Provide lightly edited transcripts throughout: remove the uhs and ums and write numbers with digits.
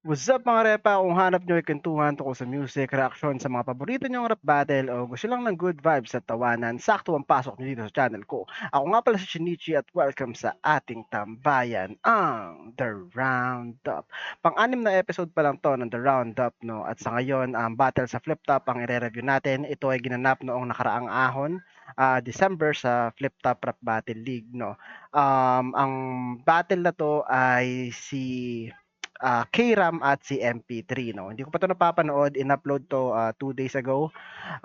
What's up mga repa? Kung hanap nyo ay kwentuhan tungkol sa music, reaksyon sa mga paborito nyong rap battle o gusto lang ng good vibes at tawanan, sakto ang pasok nyo dito sa channel ko. Ako nga pala si Shinichi at welcome sa ating tambayan, ang The Roundup. Pang-anim na episode pa lang to ng The Roundup, no? At sa ngayon, ang battle sa Flip Top ang ire-review natin. Ito ay ginanap noong nakaraang ahon, December sa Flip Top Rap Battle League, no? Ang battle na to ay K-Ram at si MP3 'no. Hindi ko pa 'to napapanood, in-upload 'to, 2 days ago.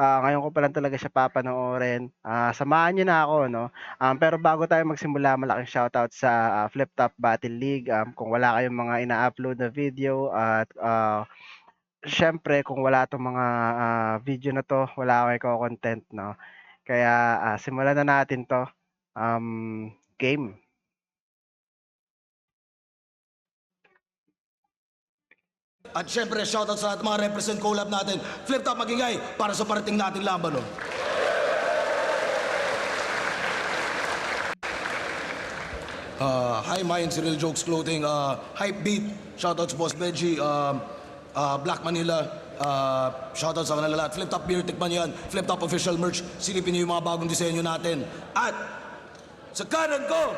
Ngayon ko pa lang talaga siya papanoorin. Samahan niyo na ako 'no. Pero bago tayo magsimula, malaking shoutout sa, Flip Top Battle League. Kung wala kayong mga ina-upload na video at, siyempre kung wala 'tong mga, video na 'to, wala akong iko-content 'no. Kaya, simulan na natin 'to. Game. At syempre, shoutout sa lahat ng mga represent collab natin. Flip top magingay para sa parating natin laban. No? Hi Mind, Cyril Jokes Clothing, Hype Beat, shoutout sa Boss Benji, Black Manila, shoutout sa kanila lahat. Flip top beer, tikman yan. Flip top official merch, silipin niyo yung mga bagong disenyo natin. At sa kanan ko,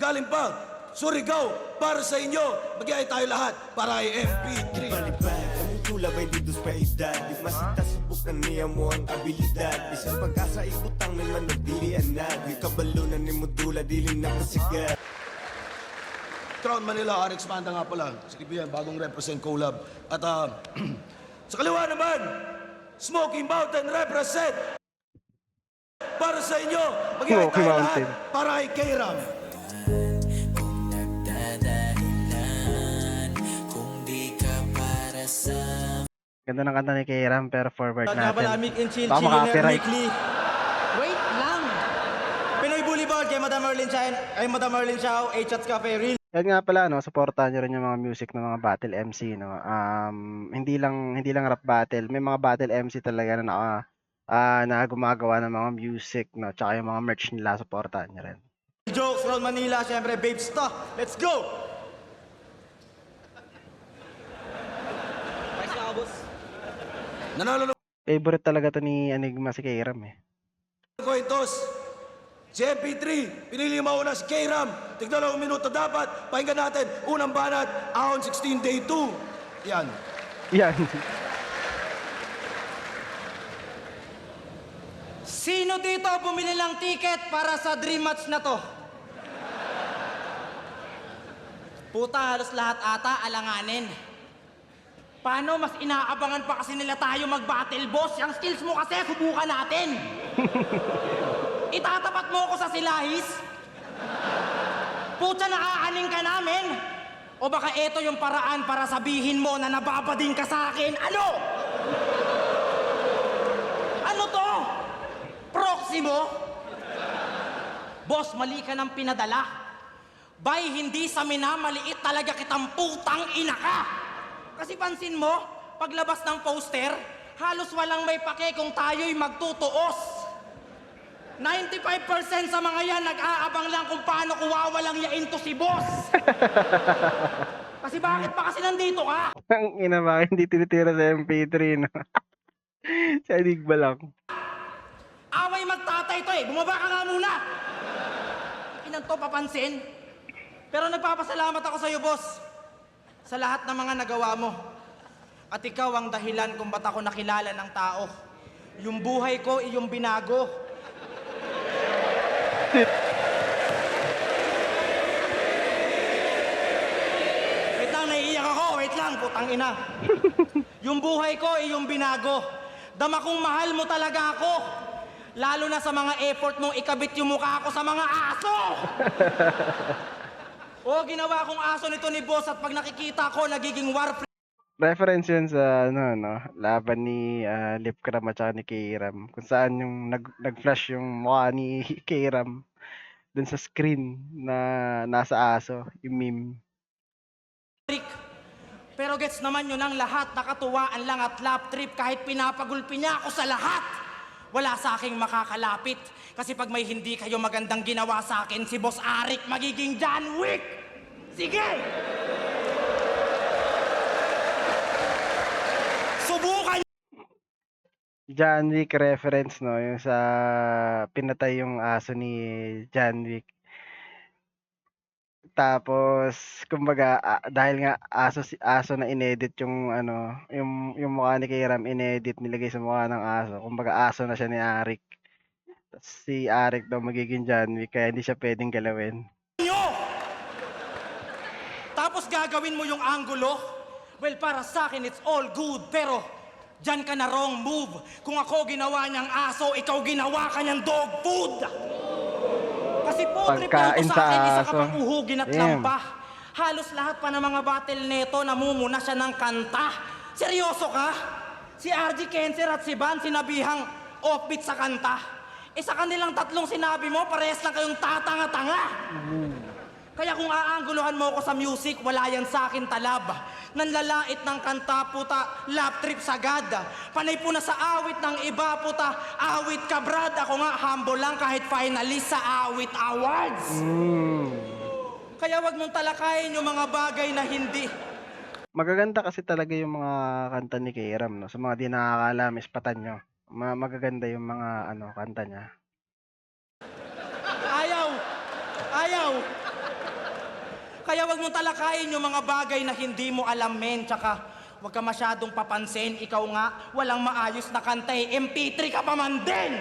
galing pa, Surigao, para sa inyo, magyay tayo lahat para ay FP3. Balibag, ang tulab ay dito sa edad. Di masita subukan niya mo ang abilidad. Isang pag-asa ibutang may manadilian na. Di kabalunan ni Modula, dili na masigat. Crown Manila, RX Manda nga pala. Sige yan, bagong represent collab. At sa kaliwa naman, Smoky Mountain represent. Para sa inyo, magyay Smoky tayo lahat Mountain. para ay K-Ram. Kung nagdadahilan, kung di ka para sa Ganda ng kanta ni K-Ram pero forward natin. Napalamig in chill, Baka chillionaire maka-copyright. weekly. Wait lang! Pinoy Bully Ball kay Madam Merlin Chow, H-Shots Cafe, Real Yan nga pala 'no, suportahan niyo rin yung mga music ng mga battle MC 'no. Hindi lang rap battle, may mga battle MC talaga na gumagawa ng mga music 'no, tsaka yung mga merch nila suportahan niyo rin. Jokes, Ron Manila, syempre Babes to. Let's go! Nice na boss. Nanalo Favorite talaga 'to ni Enigma si K-Ram eh. ng coin toss. Si MP3, pinili mauna si K-Ram. Tignan 2 minuto dapat. Pakinggan natin, unang banat, Ahon 16 Day 2. Yan. Yan. Sino dito bumili ng ticket para sa dream match na to? Puta, halos lahat ata alanganin. Paano mas inaabangan pa kasi nila tayo mag-battle, boss? Yung skills mo kasi, subukan natin. Itatapat mo ako sa silahis? Puta, nakaaning ka namin? O baka eto yung paraan para sabihin mo na nababading ka sa akin? Ano? Ano to? Proxy mo? Boss, mali ka ng pinadala. Bay, hindi sa minamaliit talaga kitang putang ina ka. Kasi pansin mo, paglabas ng poster, halos walang may pake kung tayo'y magtutuos. 95% sa mga yan nag-aabang lang kung paano kuwawalang yain to si boss. Kasi bakit pa kasi nandito ka? Ang ina ba, hindi tinitira sa MP3 no. Sa Enigma lang. Away magtatay to eh. Bumaba ka nga muna. Inan to papansin. Pero nagpapasalamat ako sa'yo, boss. Sa lahat ng mga nagawa mo. At ikaw ang dahilan kung ba't ako nakilala ng tao. Yung buhay ko, iyong binago. Wait lang, naiiyak ako. Wait lang, putang ina. Yung buhay ko, iyong binago. Dama kong mahal mo talaga ako. Lalo na sa mga effort mong ikabit yung mukha ko sa mga aso. Ginawa kong aso nito ni boss at pag nakikita ko, nagiging war. Reference yun sa ano 'no, laban ni, Lipcram at saka ni K-Ram, kung saan yung nag-flash yung mukha ni K-Ram dun sa screen na nasa aso, yung meme. Pero gets naman yun ang lahat, nakatuwaan lang at lap trip kahit pinapagulpi niya ako sa lahat. Wala sa aking makakalapit. Kasi pag may hindi kayo magandang ginawa sa akin, si Boss Arik magiging John Wick. Sige! John Wick reference 'no, yung sa pinatay yung aso ni John Wick. Tapos kumbaga, dahil nga aso na inedit yung ano, yung mukha ni Kairam inedit nilagay sa mukha ng aso, kumbaga aso na siya ni Arik. Tas si Arik daw magiging John Wick kaya hindi siya puwedeng galawin. Nyo! Tapos gagawin mo yung anggulo? Well, para sa akin, it's all good. Pero, dyan ka na wrong move. Kung ako ginawa niyang aso, ikaw ginawa ka niyang dog food. Kasi po, Pagkain triple to sa sa akin, isa ka aso. pang uhugin at Damn. lampa. Halos lahat pa ng mga battle neto, namumuna siya ng kanta. Seryoso ka? Si RG Kenser at si Van sinabihang offbeat sa kanta. Sa kanilang tatlong sinabi mo, parehas lang kayong tatanga-tanga. Kaya kung aanggulohan mo ako sa music, wala yan sa akin talab. Nanlalait ng kanta, puta, lap trip sagad. Panay po na sa awit ng iba, puta, awit ka brad. Ako nga, humble lang kahit finalist sa awit awards. Kaya wag mong talakayin yung mga bagay na hindi. Magaganda kasi talaga yung mga kanta ni Kairam 'no, sa mga di nakakaalam ispatan niyo. Magaganda yung mga ano, kanta niya. Ayaw! Ayaw! Kaya wag mong talakayin yung mga bagay na hindi mo alam, men. Tsaka, wag ka masyadong papansin. Ikaw nga, walang maayos na kanta eh. MP3 ka pa man din!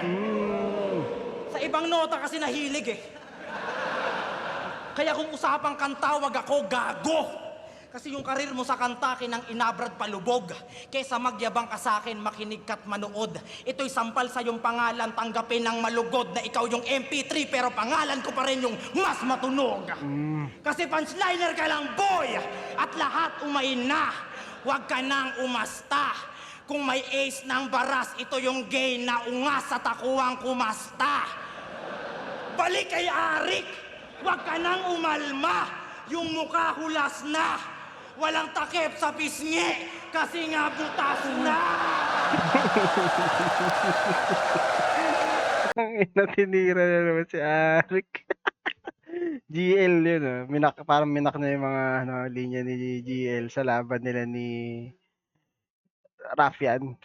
Sa ibang nota kasi nahilig eh. Kaya kung usapang kanta, wag ako gago. Kasi yung karir mo sa kanta, kinang inabrad palubog. Kesa magyabang ka sa akin, makinig ka't manood. Ito'y sampal sa iyong pangalan, tanggapin ng malugod na ikaw yung MP3, pero pangalan ko pa rin yung mas matunog. Kasi punchliner ka lang, boy! At lahat umain na. Huwag ka nang umasta. Kung may ace ng baras, ito yung gay na ungas sa takuang kumasta. Balik kay Arik! Huwag ka nang umalma! Yung mukha hulas na! Walang takip sa pisngi kasi nga butas na! Ang ina, tinira na naman si Arik. GL yun, parang minak na yung mga ano, linya ni GL sa laban nila ni Raffian.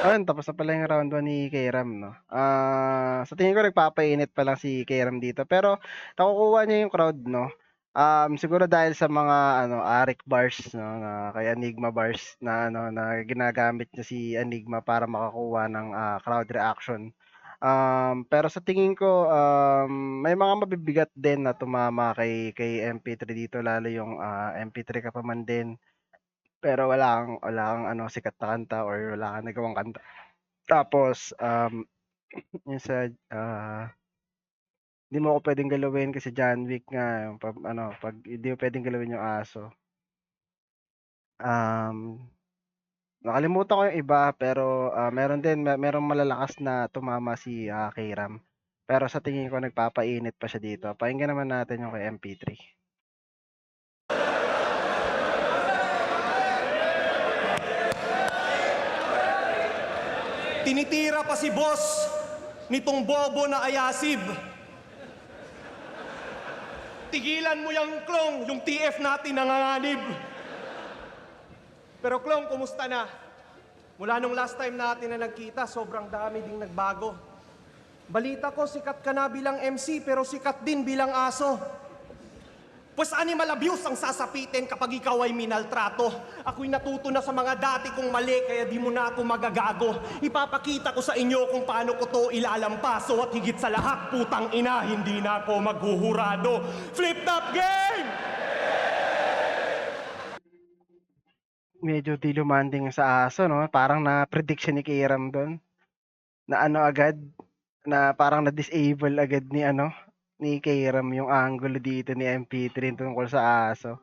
Ayun, tapos na pala yung round 1 ni Kairam 'no. Sa tingin ko nagpapainit pa lang si Kairam dito, pero nakukuha niya yung crowd 'no. Siguro dahil sa mga ano, Arik bars 'no, na kay Enigma bars na ano, na ginagamit niya si Enigma para makakuha ng, crowd reaction. Pero sa tingin ko, may mga mabibigat din na tumama kay MP3 dito, lalo yung, MP3 ka pa man din. Pero wala kang ano, sikat na kanta or wala kang nagawang kanta. Tapos, yung sa, hindi mo ako puwedeng galawin kasi John Wick nga yung ano, 'pag hindi mo puwedeng galawin yung aso. Nakalimutan ko yung iba pero, meron din merong malalakas na tumama si, Kairam. Pero sa tingin ko nagpapainit pa siya dito. Pakinggan naman natin yung kay MP3. Tinitira pa si boss nitong bobo na ayasib. Tigilan mo yung Klong, yung TF natin nanganganib. Pero Klong, kumusta na? Mula nung last time natin na nagkita, sobrang dami ding nagbago. Balita ko, sikat ka na bilang MC, pero sikat din bilang aso. Pues animal abuse ang sasapitin kapag ikaw ay minaltrato. Ako'y natuto na sa mga dati kong mali, kaya di mo na ako magagago. Ipapakita ko sa inyo kung paano ko to ilalampaso at higit sa lahat, putang ina, hindi na ako maghuhurado. Flip top game! Medyo di lumanding sa aso 'no, parang na-predict siya ni Kairam dun. Na ano agad, na parang na-disable agad ni ano, ni Kairam yung angulo dito ni MP3 tungkol sa aso.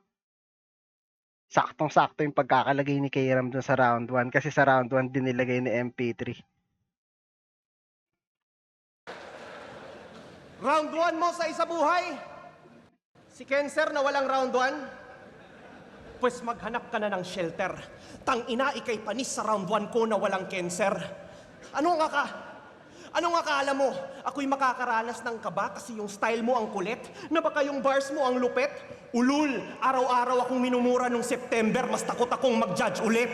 Saktong-sakto yung pagkakalagay ni Kairam dun sa round 1 kasi sa round 1 din nilagay ni MP3. Round 1 mo sa isa buhay? Si Cancer na walang round 1? Pues maghanap ka na ng shelter. Tang ina, ikay panis sa round 1 ko na walang cancer. Ano nga ka? Anong akala mo? Ako'y makakaranas ng kaba kasi yung style mo ang kulit? Na baka yung bars mo ang lupet? Ulul, araw-araw akong minumura nung September, mas takot akong mag-judge ulit.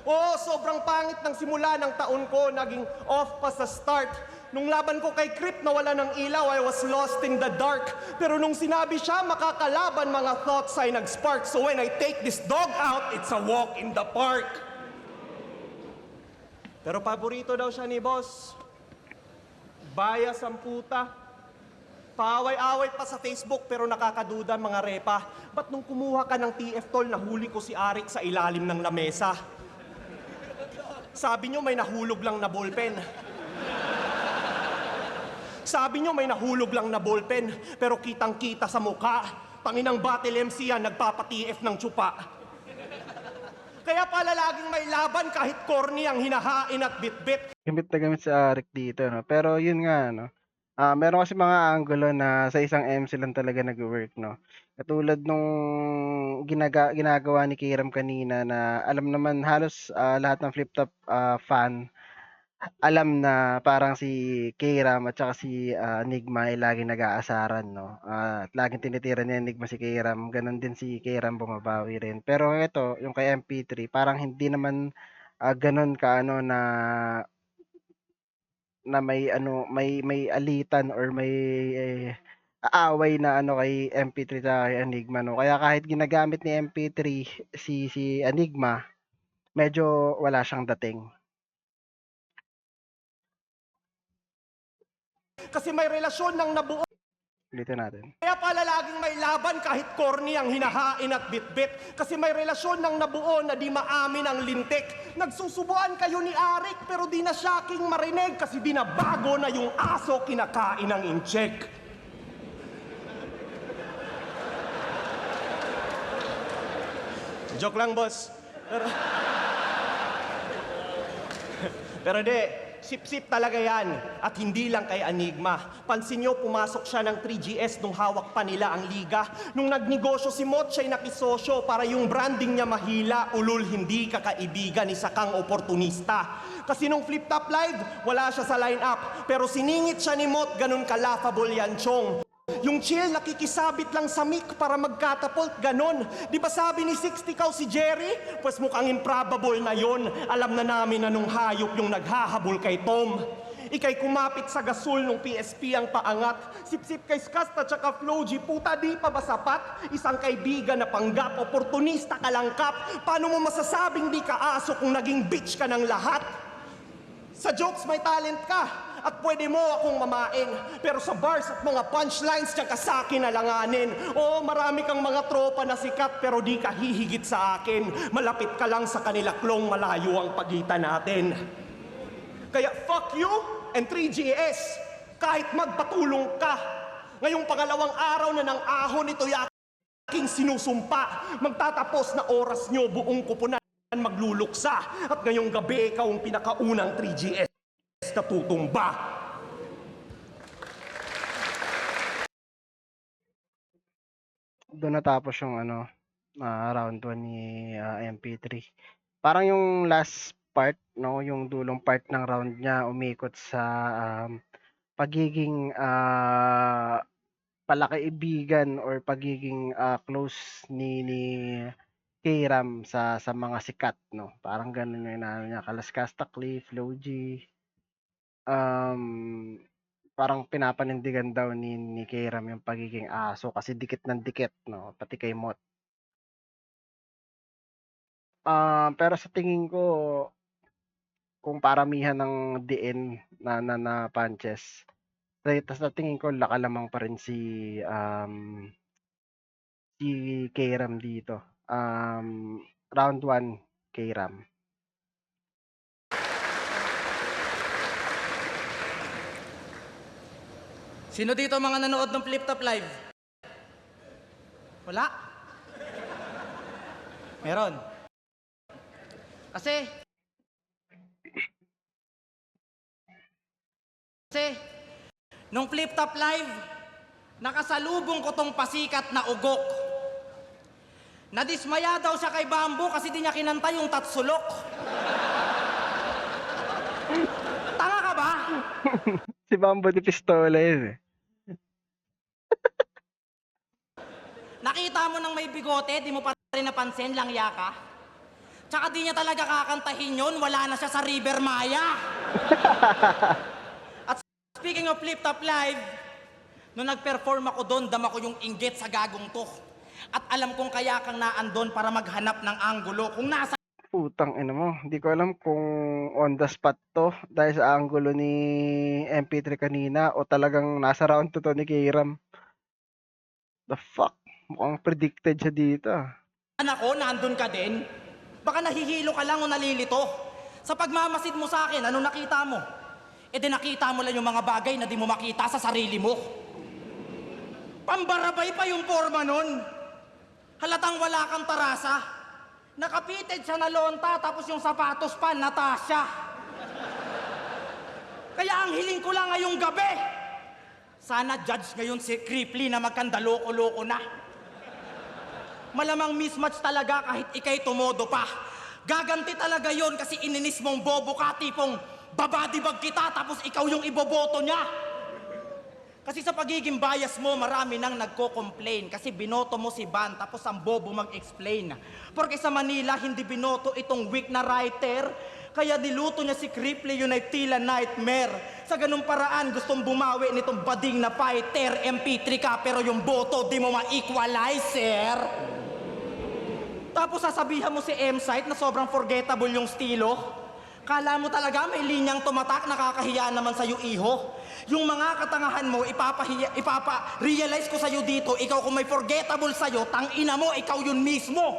Oo, sobrang pangit ng simula ng taon ko, naging off pa sa start. Nung laban ko kay Crip na wala ng ilaw, I was lost in the dark. Pero nung sinabi siya, makakalaban, mga thoughts ay nag-spark. So when I take this dog out, it's a walk in the park. Pero paborito daw siya ni boss. Bias ang puta. Paaway-away pa sa Facebook pero nakakaduda mga repa. Ba't nung kumuha ka ng TF Tol, nahuli ko si Arik sa ilalim ng lamesa? Sabi nyo may nahulog lang na ballpen. Sabi nyo may nahulog lang na ballpen, pero kitang-kita sa mukha. Tanginang battle MC yan, nagpapa-TF ng tsupa. Kaya pala laging may laban kahit corny ang hinahain at bitbit. Gamit na gamit si Arik dito, no? Pero yun nga, no? Meron kasi mga angulo na sa isang MC lang talaga nag-work, no? Katulad nung ginagawa ni Kiram kanina na alam naman halos lahat ng flip-top fan alam na parang si Kiram at saka si Enigma ay laging nag-aasaran, no? At laging tinitira ni Enigma si Kiram, ganun din si Kiram bumabawi rin. Pero ito, yung kay MP3, parang hindi naman ganun ka ano na may alitan or may aaway na ano kay MP3 at kay Enigma, no? Kaya kahit ginagamit ni MP3 si Enigma, medyo wala siyang dating. Kasi may relasyon ng nabuo. Ulitin natin. Kaya pala laging may laban kahit corny ang hinahain at bitbit. Kasi may relasyon ng nabuo na di maamin ang lintik. Nagsusubuan kayo ni Arik pero di na siya king marinig kasi binabago na yung aso kinakain ng incheck. Joke lang, boss. Pero di, sip-sip talaga yan. At hindi lang kay Enigma. Pansin nyo, pumasok siya ng 3GS nung hawak pa nila ang liga. Nung nagnegosyo si Mot, siya'y nakisosyo para yung branding niya mahila. Ulul, hindi kakaibigan, isa kang oportunista. Kasi nung Flip Top Live, wala siya sa line-up. Pero siningit siya ni Mot, ganun ka-laughable yan, Chong. Yung chill, nakikisabit lang sa mic para magkatapult, ganon. Di ba sabi ni 60 Cow si Jerry? Pues mukhang improbable na yon. Alam na namin na nung hayop yung naghahabol kay Tom. Ika'y kumapit sa gasol nung PSP ang paangat. Sip-sip kay Skast at saka Flo G, puta di pa ba sapat? Isang kaibigan na panggap, oportunista ka lang kap. Paano mo masasabing di ka aso kung naging bitch ka ng lahat? Sa jokes may talent ka. At pwede mo akong mamain. Pero sa bars at mga punchlines, tiyan ka sa akin alanganin. Oo, marami kang mga tropa na sikat, pero di ka hihigit sa akin. Malapit ka lang sa kanila, klong, malayo ang pagitan natin. Kaya fuck you and 3GS. Kahit magpatulong ka. Ngayong pangalawang araw na ng ahon ito aking sinusumpa. Magtatapos na oras nyo, buong kupunan magluluksa. At ngayong gabi, ikaw ang pinakaunang 3GS na tutumba. Doon natapos yung round 1 ni MP3. Parang yung last part, no, yung dulong part ng round niya umikot sa pagiging palakaibigan or pagiging close ni Kiram sa mga sikat, no. Parang ganun yung inaano niya, Kalaskasta Cliff, Flo G. Parang pinapanindigan daw ni Kiram yung pagiging aso kasi dikit ng dikit, no, pati kay Mot. Pero sa tingin ko, kung paramihan ng DN na punches, sa tingin ko lakalamang pa rin si Kiram dito. Round 1, Kiram. Sino dito mga nanood ng Flip Top Live? Wala? Meron. Kasi nung Flip Top Live, nakasalubong ko tong pasikat na ugok. Nadismaya daw siya kay Bamboo kasi di niya kinanta yung Tatsulok. Tanga ka pa? Si Bambo de Pistola yun eh. Nakita mo nang may bigote, di mo pa rin napansin, langya ka? Tsaka di niya talaga kakantahin yun, wala na siya sa River Maya. At speaking of Flip Top Live, nung nag-perform ako doon, dama ko yung inggit sa gagong to. At alam kong kaya kang naandon para maghanap ng anggulo. Kung nasa Putang ina mo, hindi ko alam kung on the spot to dahil sa angulo ni MP3 kanina o talagang nasa round 2 to ni Kiram. The fuck? Mukhang predicted siya dito ah. ako, naandun ka din. Baka nahihilo ka lang o nalilito. Sa pagmamasid mo sa akin, ano nakita mo? E di nakita mo lang yung mga bagay na di mo makita sa sarili mo. Pambarabay pa yung forma nun. Halatang wala kang tarasa. Nakapited siya na lonta, tapos yung sapatos pa, Natasha. Kaya ang hiling ko lang ngayong gabi, sana judge ngayon si Cripply na magkandaloko-loko na. Malamang mismatch talaga kahit ikay tumodo pa. Gaganti talaga yon kasi ininis mong bobo ka, tipong babadibag kita tapos ikaw yung iboboto niya. Kasi sa pagiging bias mo, marami nang nagko-complain kasi binoto mo si Van tapos ang bobo mag-explain. Porque sa Manila, hindi binoto itong weak na writer, kaya niluto niya si Cripply yun ay tila nightmare. Sa ganung paraan, gustong bumawi nitong bading na fighter, MP3 ka, pero yung boto di mo ma-equalizer. Tapos sasabihan mo si M-Site na sobrang forgettable yung stilo. Kala mo talaga may linyang tumatak, nakakahiya naman sa'yo, iho. Yung mga katangahan mo, ipapa-realize ko sa'yo dito, ikaw kung may forgettable sa'yo, tangina mo, ikaw yun mismo.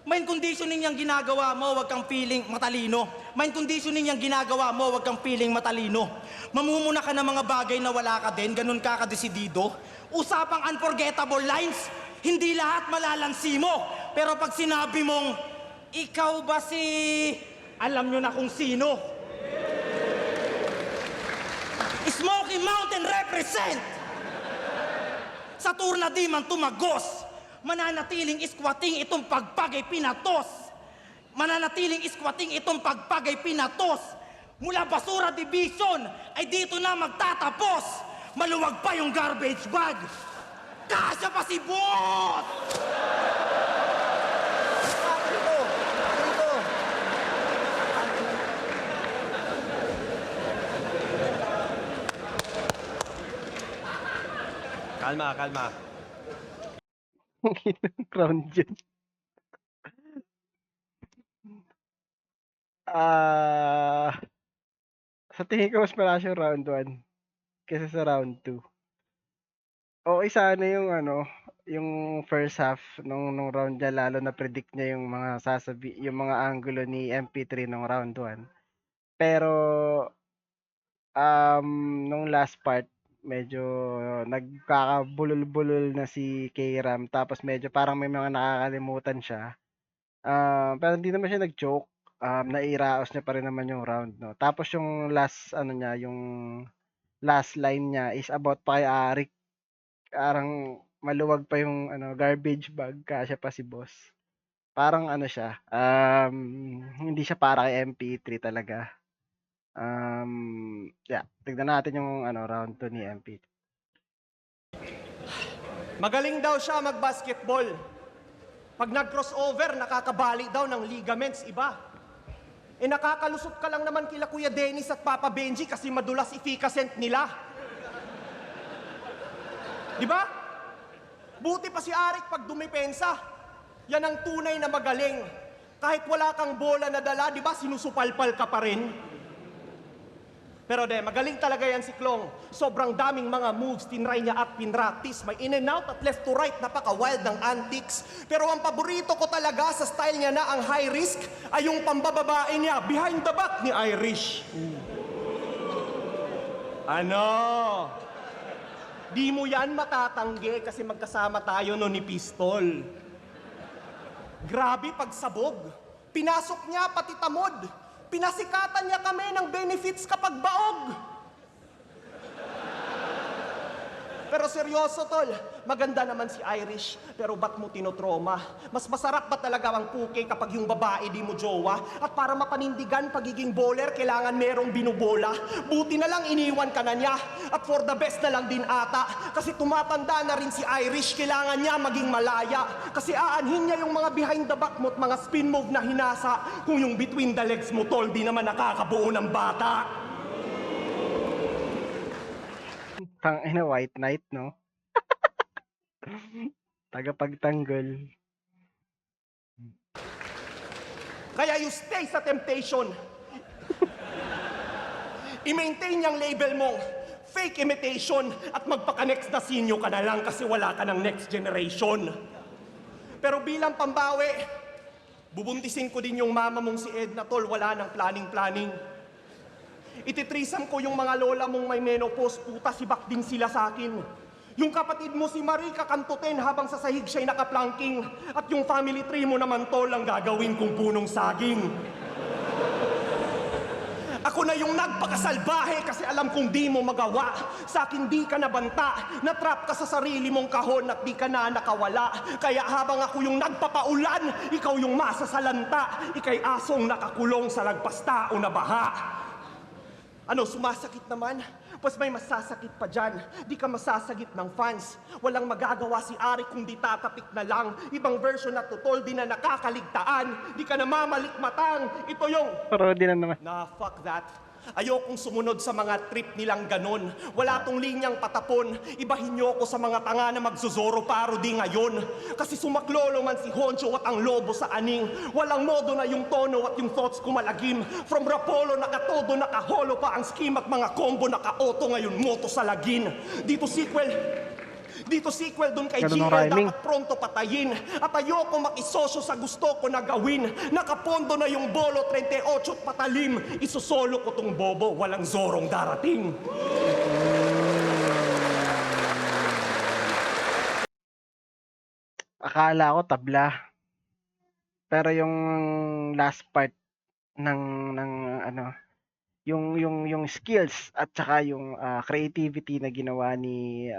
Mind conditioning yung ginagawa mo, wag kang feeling matalino. Mind conditioning yung ginagawa mo, wag kang feeling matalino. Mamumuna ka ng mga bagay na wala ka din, ganun ka kadesidido. Usapang unforgettable lines, hindi lahat malalansi mo. Pero pag sinabi mong, ikaw ba si... Alam nyo na kung sino. Smoky Mountain represent! Sa tour na di man tumagos, mananatiling iskwating itong pagpagay pinatos. Mananatiling iskwating itong pagpagay pinatos. Mula Basura Division ay dito na magtatapos. Maluwag pa yung garbage bag. Kasya pa si Bot! Kalma, kalma. Ang inang round yun. Sa tingin ko mas malakas yung round 1 kaysa sa round 2. Okay sana yung ano, yung first half nung round niya, lalo na predict niya yung mga yung mga angulo ni MP3 nung round 1. Pero nung last part medyo nagkakabulol-bulol na si K-Ram, tapos medyo parang may mga nakakalimutan siya. Pero hindi naman siya nag-joke. Nairaos niya pa rin naman yung round, no. Tapos yung last ano niya, yung last line niya is about pa kay Arik. Parang maluwag pa yung ano, garbage bag, kasya pa si boss. Parang ano siya, hindi siya para kay MP3 talaga. Yeah, tignan natin yung ano, round 2 ni MP3. Magaling daw siya mag-basketball. Pag nag-crossover, nakakabali daw ng ligaments iba. Eh nakakalusot ka lang naman kila Kuya Dennis at Papa Benji kasi madulas efficacent nila. Di ba? Buti pa si Arik pag dumipensa. Yan ang tunay na magaling. Kahit wala kang bola na dala, di ba, sinusupalpal ka pa rin. Pero magaling talaga yan si Klong. Sobrang daming mga moves, tinry niya at pinractice. May in and out at left to right, napaka-wild ng antics. Pero ang paborito ko talaga sa style niya na ang high risk ay yung pambababae niya, behind the back ni Irish. Ano? Di mo yan matatanggi kasi magkasama tayo no ni Pistol. Grabe pagsabog. Pinasok niya pati tamod. Pinasikatan niya kami ng benefits kapag baog. Pero seryoso, tol. Maganda naman si Irish, pero ba't mo tinotroma? Mas masarap ba talaga ang puke kapag yung babae di mo jowa? At para mapanindigan pagiging bowler, kailangan merong binubola. Buti na lang iniwan ka na niya. At for the best na lang din ata. Kasi tumatanda na rin si Irish, kailangan niya maging malaya. Kasi aanhin niya yung mga behind the back mo at mga spin move na hinasa. Kung yung between the legs mo, tol, di naman nakakabuo ng bata. Tang ina, White Knight, no? Tagapagtanggol. Kaya you stay sa temptation. I-maintain yung label mong fake imitation at magpaka-next na sinyo ka na lang kasi wala ka ng next generation. Pero bilang pambawi, bubuntisin ko din yung mama mong si Edna, tol, wala nang planning-planning. Ititrisam ko yung mga lola mong may menopause, puta, sibak din sila sa akin. Yung kapatid mo si Marie kakantutin habang sa sahig siya'y nakaplanking. At yung family tree mo naman, tol, ang gagawin kong punong saging. Ako na yung nagpakasalbahe kasi alam kong di mo magawa. Sa akin di ka nabanta, natrap ka sa sarili mong kahon at di ka na nakawala. Kaya habang ako yung nagpapaulan, ikaw yung masasalanta. Ika'y asong nakakulong sa lagpasta o nabaha. Ano, sumasakit naman? Pues may masasakit pa dyan. Di ka masasagit ng fans. Walang magagawa si Ari kung di tatapik na lang. Ibang version na tutol, di na nakakaligtaan. Di ka na mamalikmatang. Ito yung... Pero di na naman. Na fuck that. Ayokong sumunod sa mga trip nilang ganon. Wala tong linyang patapon. Ibahin niyo ako sa mga tanga na magsuzoro paro di ngayon. Kasi sumaklolo man si Honcho at ang lobo sa aning. Walang modo na yung tono at yung thoughts ko malagim. From Rapolo nakatodo nakaholo pa ang scheme at mga combo naka-auto ngayon moto sa lagin. Dito sequel dun kay Ganun ang GL rhyming. dapat pronto patayin. At ayoko makisosyo sa gusto ko na gawin. Nakapondo na yung bolo 38 at patalim. Isosolo ko tong bobo, walang zorong darating. Akala ko tabla. Pero yung last part ng ano, yung skills at saka yung creativity na ginawa ni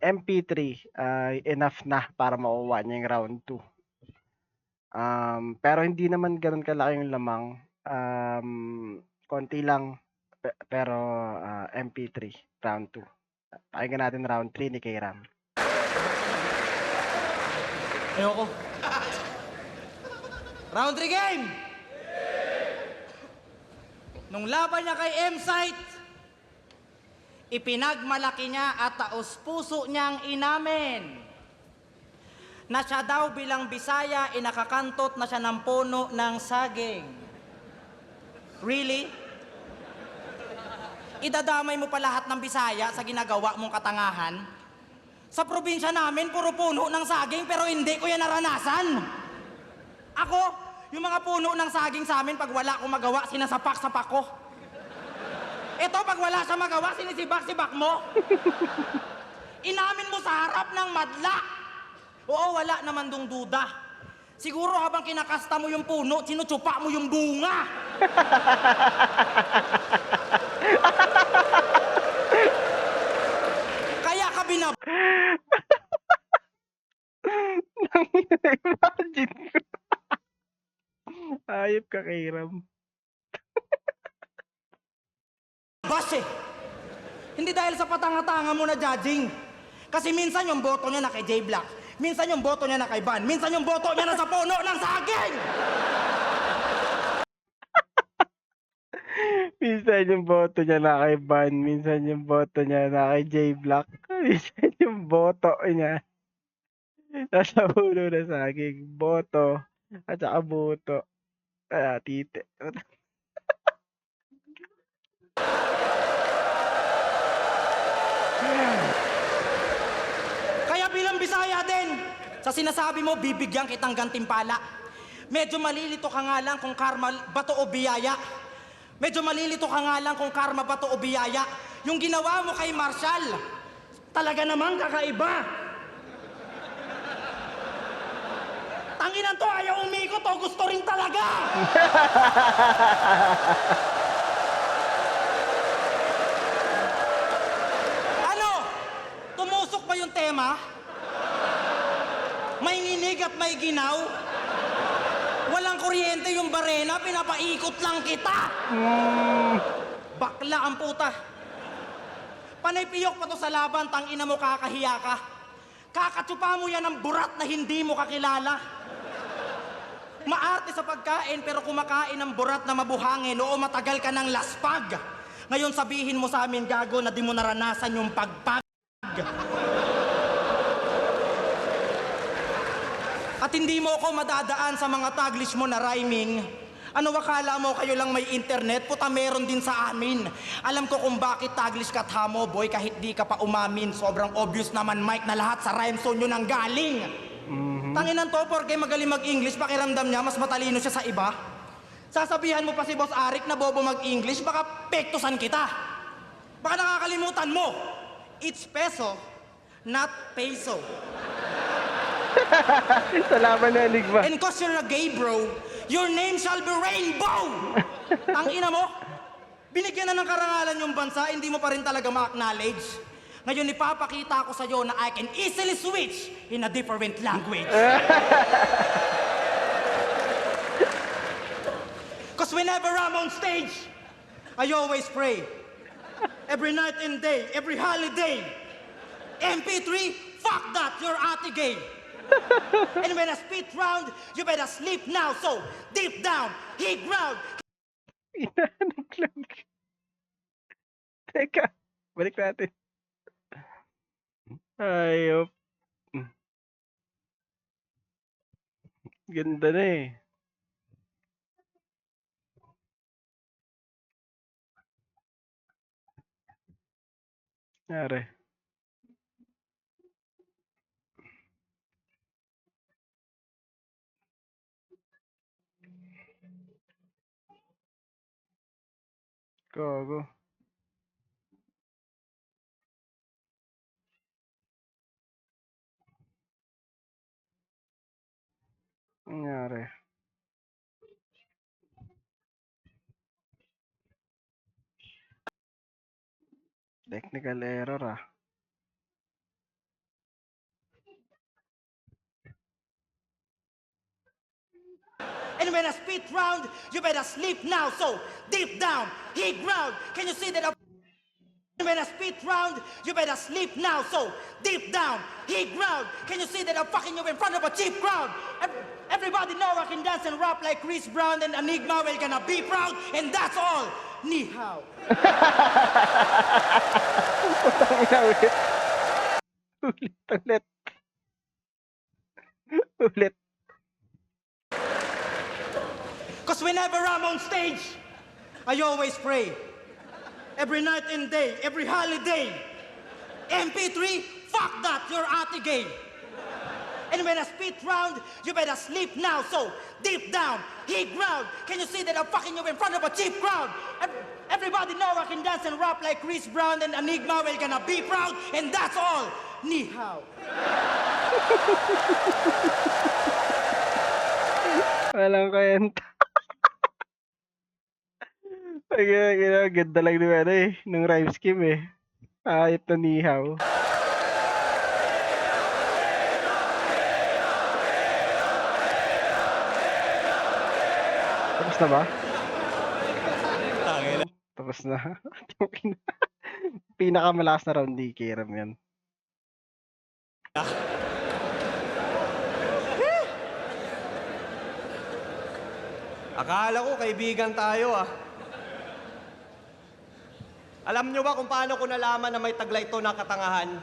MP3 enough na para makuha niya yung round 2. Pero hindi naman ganoon kalaki yung lamang. Konti lang pero MP3 round 2. Pakinggan natin round 3 ni Kairam. Ayoko. Round 3 game! Nung laban niya kay M-Site, ipinagmalaki niya at taos-puso niyang inamin na siya daw bilang Bisaya inakakantot na siya ng puno ng saging. Really? Idadamay mo pa lahat ng Bisaya sa ginagawa mong katangahan? Sa probinsya namin, puro puno ng saging pero hindi ko yan naranasan. Ako, yung mga puno ng saging sa amin, pag wala akong magawa, sinasapak-sapak ko. Ito, pag wala siya magawa, sinisibak-sibak mo. Inamin mo sa harap ng madla. Oo, wala naman dong duda. Siguro habang kinakasta mo yung puno, sinutsupa mo yung bunga. Kaya ka Imagine ko. Ayop ka, Kairam. Bas eh. Hindi dahil sa patanga-tanga mo na judging. Kasi minsan yung boto niya na kay J Black. Minsan yung boto niya na kay Van. Minsan yung boto niya na sa puno ng saging. Minsan yung boto niya na kay Van, minsan yung boto niya na kay J Black, minsan yung boto niya nasa puno na saging, boto, at saka buto. Tite. Kaya bilang Bisaya din, sa sinasabi mo, bibigyan kitang gantimpala. Medyo malilito ka nga lang kung karma bato o biyaya. Medyo malilito ka nga lang kung karma bato o biyaya. Yung ginawa mo kay Marshall, talaga namang kakaiba. Tanginan to, ayaw umikot o gusto rin talaga. may ginaw. Walang kuryente yung barena, pinapaikot lang kita. Bakla ang puta. Panay piyok pa to sa laban, tangina mo kakahiya ka. Kakatsupa mo yan ng burat na hindi mo kakilala. Maarte sa pagkain pero kumakain ng burat na mabuhangin o matagal ka ng laspag. Ngayon sabihin mo sa amin, gago, na di mo naranasan yung pagpag. At hindi mo ako madadaan sa mga taglish mo na rhyming. Ano akala mo kayo lang may internet? Puta, meron din sa amin. Alam ko kung bakit taglish ka at hamo, boy, kahit di ka pa umamin. Sobrang obvious naman, Mike, na lahat sa rhyme zone yun ang galing. Tanginan to, porque magaling mag-English, pakiramdam niya, mas matalino siya sa iba. Sasabihan mo pa si Boss Arik na bobo mag-English, baka pektusan kita. Baka nakakalimutan mo. It's peso, not peso. Salamat na Enigma. And cause you're a gay bro, your name shall be Rainbow! Tangina mo, binigyan na ng karangalan yung bansa, hindi mo pa rin talaga ma-acknowledge. Ngayon ipapakita ko sa'yo na I can easily switch in a different language. Cause whenever I'm on stage, I always pray. Every night and day, every holiday. MP3, fuck that, you're ate gay. And when I spit round, you better sleep now. So, deep down, hit ground. Inaanok lang. Teka, balik natin. Ayop. Ganda na eh. Nare. Gogo. Nangyari. Technical error ah. And when I spit round, you better sleep now. So, deep down, hit ground. Can you see that? And when I spit round, you better sleep now. So, deep down, hit ground. Can you see that I'm fucking you in front of a cheap crowd? Everybody know I can dance and rap like Chris Brown and Enigma. We're gonna be proud, and that's all. Ni hao. Putang ina ulit. Ulit. Ulit. Cause whenever I'm on stage, I always pray. Every night and day, every holiday. MP3, fuck that, you're ate gay. And when I spit round, you better sleep now. So, deep down, hit ground. Can you see that I'm fucking you in front of a cheap crowd? Everybody know I can dance and rap like Chris Brown and Enigma. We're gonna be proud, and that's all. Ni hao. Walang kwenta. Ganda lang ng ano eh, ng rhyme scheme eh. Ayop na nihaw. Tapos na ba? Tapos na. Pinakamalakas na round di Kiram yan. Akala ko kaibigan tayo ah. Alam nyo ba kung paano ko nalaman na may taglay ito na katangahan?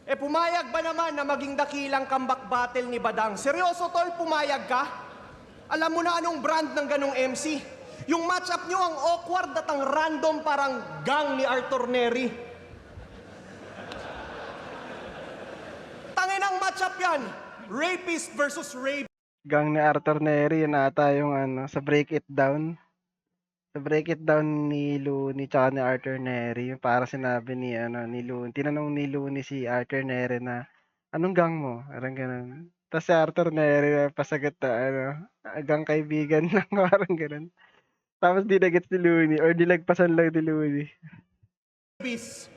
Eh pumayag ba naman na maging dakilang comeback battle ni Badang? Seryoso tol, pumayag ka? Alam mo na anong brand ng ganong MC? Yung matchup nyo ang awkward at ang random parang gang ni Arthur Neri. Tanginang matchup yan! Rapist versus rape. Gang ni Arthur Neri, yun ata yung ano, sa Break It Down. Sa Break It Down ni Looney tsaka ni Arthur Neri, yung para sinabi ni ano ni Looney, tinanong ni Looney si Arthur Neri na, anong gang mo? Parang ganun. Tapos si Arthur Neri pasagot na ano, gang kaibigan lang, parang ganun. Tapos dinagets ni Looney or dilagpasan lang ni Looney. Rapist.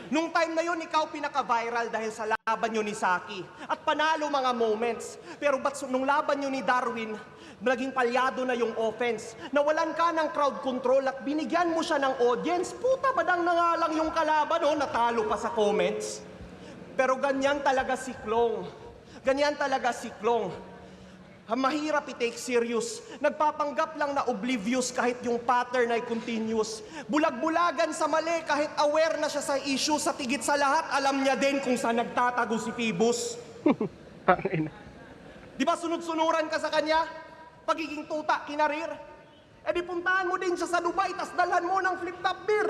Nung time na yun, ikaw pinaka-viral dahil sa laban nyo ni Saki. At panalo mga moments. Pero ba't nung laban nyo ni Darwin, naging palyado na yung offense. Nawalan ka ng crowd control at binigyan mo siya ng audience. Puta, badang na nga lang yung kalaban, oh, natalo pa sa comments. Pero ganyan talaga si Klong. Ganyan talaga si Klong. Mahirap i-take serious. Nagpapanggap lang na oblivious kahit yung pattern ay continuous. Bulag-bulagan sa mali kahit aware na siya sa issue. Sa tigit sa lahat, alam niya din kung saan nagtatago si Phoebus. Tangina. Di ba sunod-sunuran ka sa kanya? Pagiging tuta, kinarir. E di puntahan mo din siya sa Dubai, tas dalhan mo ng flip-top beer.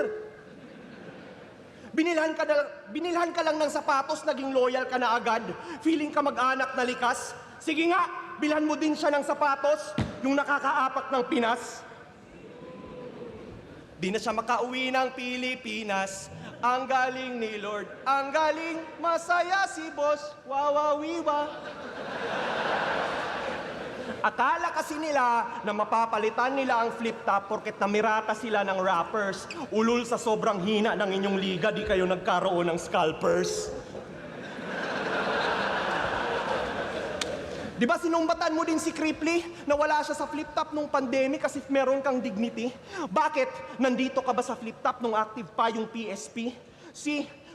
Binilhan ka lang ng sapatos, naging loyal ka na agad. Feeling ka mag-anak na likas. Sige nga, bilhan mo din siya ng sapatos, yung nakakaapak ng Pinas. Di na siya makauwi ng Pilipinas. Ang galing ni Lord, ang galing, masaya si boss, wawawiwa. Akala kasi nila na mapapalitan nila ang flip-top porket namirata sila ng rappers. Ulul sa sobrang hina ng inyong liga, di kayo nagkaroon ng scalpers. Di ba sinumbatan mo din si Cripply na wala siya sa flip-top nung pandemic kasi meron kang dignity? Bakit? Nandito ka ba sa flip-top nung active pa yung PSP?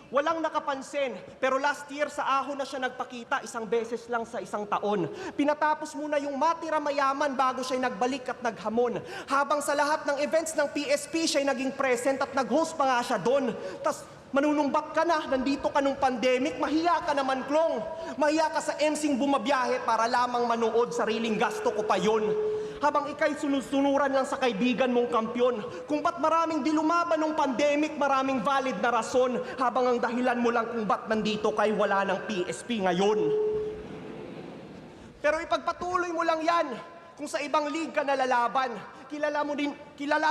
Walang nakapansin, pero last year sa ahon na siya nagpakita 1 beses lang sa 1 taon. Pinatapos muna yung matira mayaman bago siya nagbalik at naghamon. Habang sa lahat ng events ng PSP, siya naging present at nag-host pa nga siya doon. Tas manunumbat ka na, nandito ka nung pandemic, mahiya ka naman, Klong. Mahiya ka sa MCing bumabiyahe para lamang manood, sariling gasto ko pa yon. Habang ikay sunod-sunuran lang sa kaibigan mong kampyon. Kung ba't maraming di lumaban nung pandemic, maraming valid na rason. Habang ang dahilan mo lang kung ba't nandito kay wala ng PSP ngayon. Pero ipagpatuloy mo lang yan. Kung sa ibang league ka nalalaban, kilala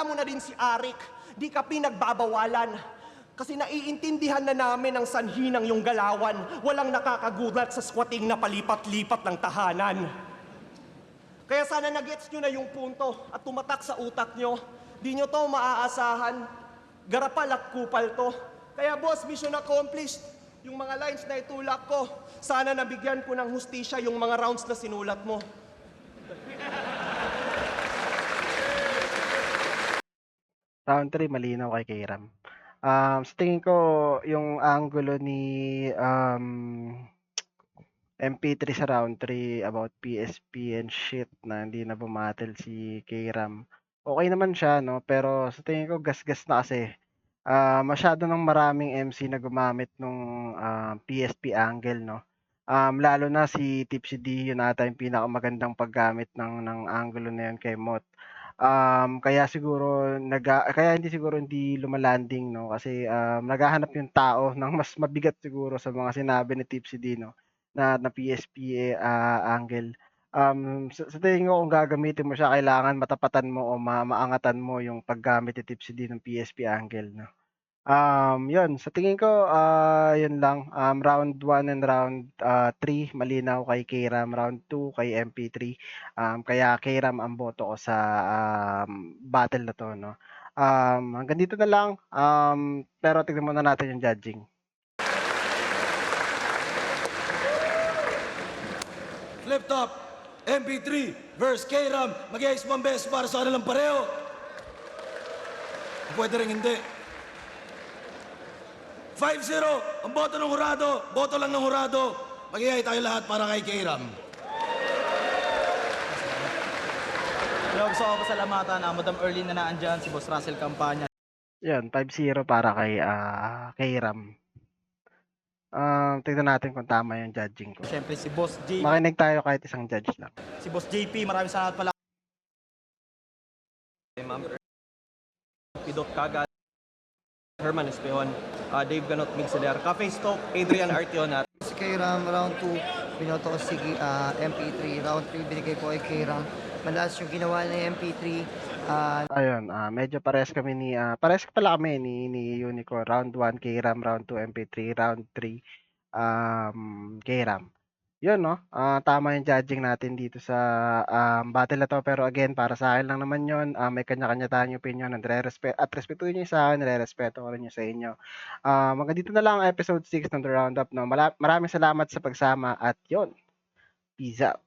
mo na din si Arik. Di ka pinagbabawalan. Kasi naiintindihan na namin ang sanhi ng iyong galawan. Walang nakakagulat sa squatting na palipat-lipat ng tahanan. Kaya sana nagets nyo na yung punto at tumatak sa utak nyo. Di nyo to maaasahan. Garapal at kupal to. Kaya boss, mission accomplished. Yung mga lines na itulak ko, sana nabigyan ko ng hustisya yung mga rounds na sinulat mo. Round 3, malinaw kay Kairam. Sa tingin ko, yung angulo ni MP3 sa round 3 about PSP and shit na hindi na bumatel si Kairam. Okay naman siya, no? Pero sa tingin ko, gas-gas na kasi. Masyado ng maraming MC na gumamit nung PSP angle, no? Lalo na si Tipsy D, yun ata yung pinakamagandang paggamit ng angulo na yun kay Mot. Kaya siguro kaya hindi lumalanding, no, kasi naghahanap yung tao ng mas mabigat siguro sa mga sinabi ni Tipsy D, no, na PSP angle. Sa tingin ko kung gagamitin mo siya kailangan matapatan mo o maangatan mo yung paggamit ni Tipsy D ng PSP angle, no. Yun sa tingin ko, yun lang, round 1 and round 3 malinaw kay Kairam, round 2 kay MP3. Kaya Kairam ang boto ko sa battle na 'to, no. Hanggang dito na lang, pero tignan muna natin yung judging. Flip top, MP3 versus Kairam. Mag-iayos mo ang best para sa kanilang pareho. Pwede rin hindi. 5-0, ang boto ng hurado. Boto lang ng hurado. Mag-iayay tayo lahat para kay Kairam. Hello, gusto ko pasalamatan na Madam Erlyn na naandyan, si Boss Russell Campanya. Yan, 5-0 para kay Kairam. Tignan natin kung tama yung judging ko. Siyempre si Boss J, Makinig tayo kahit isang judge lang. si Boss JP, maraming salamat pala. Ma'am Pidot Kagat, Herman Espeon, Dave Ganot Migseler, Cafe Stock, Adrian Artiona. Si Kairam, round 2, binoto ko si MP3. Round 3, binigay ko kay Kairam. Malakas yung ginawa ni MP3. Ayun, medyo parehas kami parehas pala kami ni Unicorn. Round 1 Kairam, round 2 MP3, round 3 Kairam. yun 'no, tama yung judging natin dito sa, battle na 'to. Pero again, para sa akin lang naman yun, may kanya-kanya tayong opinyon, at respetuhin niyo yung sa'kin, nirerespeto ko rin yung sa inyo. Hanggang dito na lang ang episode 6 ng The Roundup 'no. Maraming salamat sa pagsama at yun, peace out.